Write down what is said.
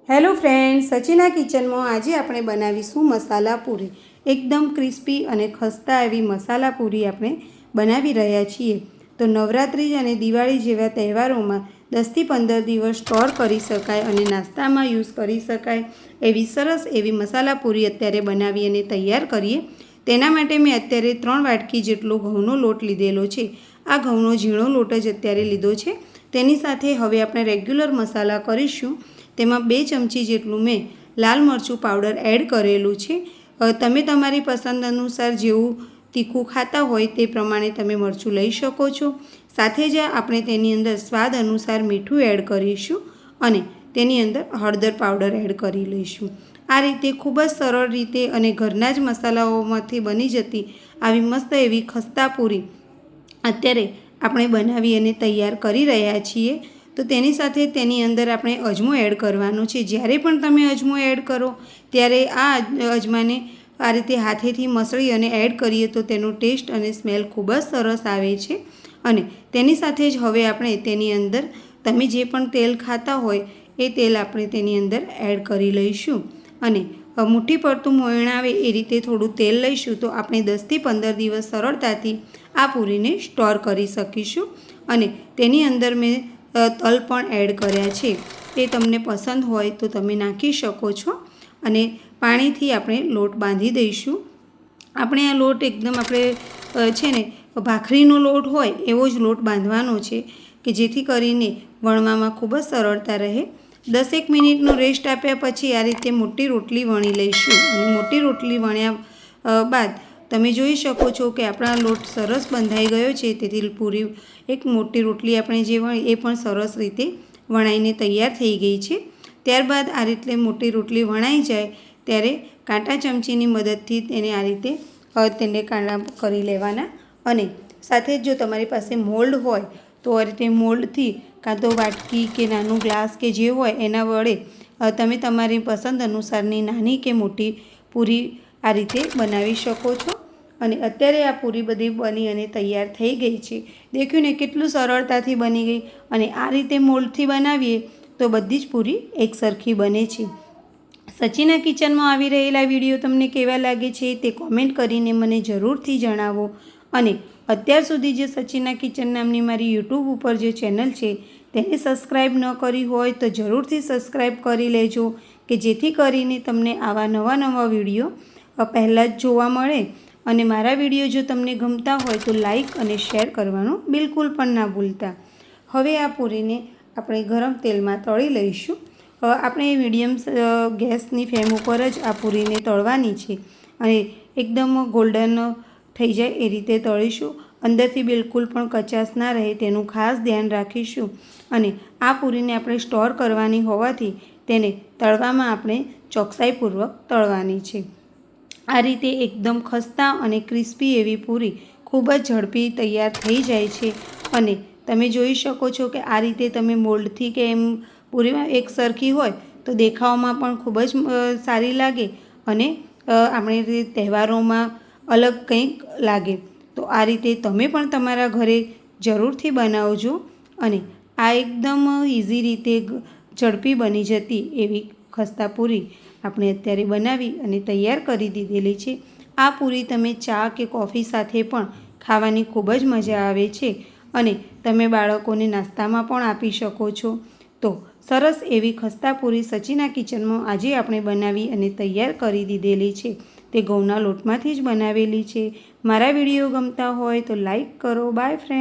Hello friends, सचिना kitchen में आज આપણે બનાવીશું મસાલા પૂરી। एकदम क्रिस्पी અને ખસ્તા એવી મસાલા પૂરી આપણે બનાવી રહ્યા છીએ। તો નવરાત્રિ અને દિવાળી જેવા તહેવારોમાં 10 થી 15 દિવસ સ્ટોર કરી શકાય અને નાસ્તામાં યુઝ કરી શકાય એવી સરસ એવી મસાલા પૂરી અત્યારે બનાવી અને તૈયાર કરીએ। તેના માટે મેં અત્યારે 3 વાટકી જેટલો ઘઉંનો લોટ લીધેલો છે। આ ઘઉંનો ઝીણો લોટ જ અત્યારે લીધો છે। તેની સાથે હવે આપણે રેગ્યુલર મસાલા કરીશું। તેમાં 2 ચમચી જેટલું મેં લાલ મરચું પાવડર એડ કરેલું છે। તમે તમારી પસંદ અનુસાર જેવું તીખું ખાતા હોય તે પ્રમાણે તમે મરચું લઈ શકો છો। સાથે જ આપણે તેની અંદર સ્વાદ અનુસાર મીઠું એડ કરીશું અને તેની અંદર હળદર પાવડર એડ કરી લઈશું। આ રીતે ખૂબ જ સરળ રીતે અને ઘરના જ મસાલાઓમાંથી બની જતી આવી મસ્ત એવી ખસ્તા પૂરી અત્યારે આપણે બનાવી અને તૈયાર કરી રહ્યા છીએ। તો તેની સાથે તેની અંદર આપણે અજમો એડ કરવાનો છે। જ્યારે પણ તમે અજમો એડ કરો ત્યારે આ અજમાને આ રીતે હાથેથી મસળી અને એડ કરીએ તો તેનો ટેસ્ટ અને સ્મેલ ખૂબ જ સરસ આવે છે। અને તેની સાથે જ હવે આપણે તેની અંદર તમે જે પણ તેલ ખાતા હોય એ તેલ આપણે તેની અંદર એડ કરી લઈશું અને મુઠ્ઠી પડતું મોયણ આવે એ રીતે થોડું તેલ લઈશું તો આપણે 10 થી 15 દિવસ સરળતાથી આ પૂરીને સ્ટોર કરી શકીશું। અને તેની અંદર મેં તલ પણ એડ કર્યા છે। એ તમને પસંદ હોય તો તમે નાખી શકો છો અને પાણીથી આપણે લોટ બાંધી દઈશું। આપણે આ લોટ એકદમ આપણે છે ને ભાખરીનો લોટ હોય એવો જ લોટ બાંધવાનો છે કે જેથી કરીને વણવામાં ખૂબ જ સરળતા રહે। 10 મિનિટનો રેસ્ટ આપ્યા પછી આ રીતે મોટી રોટલી વણી લઈશું અને મોટી રોટલી વણ્યા બાદ તમે જોઈ શકો છો કે આપણા લોટ સરસ બંધાઈ ગયો છે। તેથી પૂરી એક મોટી રોટલી આપણે જે વણી એ પણ સરસ રીતે વણાઈને તૈયાર થઈ ગઈ છે। ત્યારબાદ આ રીતે મોટી રોટલી વણાઈ જાય ત્યારે કાંટા ચમચીની મદદથી તેને આ રીતે તેને કાણા કરી લેવાના અને સાથે જ જો તમારી પાસે મોલ્ડ હોય તો આ રીતે મોલ્ડથી કાં તો વાટકી કે નાનું ગ્લાસ કે જે હોય એના વડે તમે તમારી પસંદ અનુસારની નાની કે મોટી પૂરી આ રીતે બનાવી શકો છો। અને અત્યારે આ પૂરી બધી બની અને તૈયાર થઈ ગઈ છે। દેખ્યું ને કેટલું સરળતાથી બની ગઈ અને આ રીતે મોલ્ડથી બનાવીએ તો બધી જ પૂરી એકસરખી બને છે। સચિના કિચનમાં આવી રહેલા વિડીયો તમને કેવા લાગે છે તે કોમેન્ટ કરીને મને જરૂરથી જણાવો। અને અત્યાર સુધી જે સચિના કિચન નામની મારી યુટ્યુબ ઉપર જે ચેનલ છે તેને સબસ્ક્રાઈબ ન કરી હોય તો જરૂરથી સબસ્ક્રાઈબ કરી લેજો કે જેથી કરીને તમને આવા નવા વિડીયો પહેલાં જ જોવા મળે। અને મારા વિડીયો જો તમને ગમતા હોય તો લાઈક અને શેર કરવાનું બિલકુલ પણ ના ભૂલતા। હવે આ પૂરીને આપણે ગરમ તેલમાં તળી લઈશું। આપણે મીડિયમ ગેસની ફ્લેમ ઉપર જ આ પૂરીને તળવાની છે અને એકદમ ગોલ્ડન થઈ જાય એ રીતે તળીશું। અંદરથી બિલકુલ પણ કચાશ ના રહે તેનું ખાસ ધ્યાન રાખીશું। અને આ પૂરીને આપણે સ્ટોર કરવાની હોવાથી તેને તળવામાં આપણે ચોકસાઈપૂર્વક તળવાની છે। આ રીતે એકદમ ખસ્તા અને ક્રિસ્પી એવી પૂરી ખૂબ જ ઝડપી તૈયાર થઈ જાય છે। અને તમે જોઈ શકો છો કે આ રીતે તમે મોલ્ડથી કે એમ પૂરીમાં એક સરખી હોય તો દેખાવમાં પણ ખૂબ જ સારી લાગે અને આપણે તહેવારોમાં અલગ કંઈક લાગે। તો આ રીતે તમે પણ તમારા ઘરે જરૂરથી બનાવજો અને આ એકદમ ઇઝી રીતે ઝડપી બની જતી એવી ખસ્તા પૂરી આપણે અત્યારે બનાવી અને તૈયાર કરી દીધેલી છે। આ પૂરી તમે ચા કે કોફી સાથે પણ ખાવાની ખૂબ જ મજા આવે છે અને તમે બાળકોને નાસ્તામાં પણ આપી શકો છો। તો સરસ એવી ખસ્તા પૂરી સચિના કિચનમાં આજે આપણે બનાવી અને તૈયાર કરી દીધેલી છે। તે ઘઉંના લોટમાંથી જ બનાવેલી છે। મારા વિડીયો ગમતા હોય તો લાઈક કરો। By friend.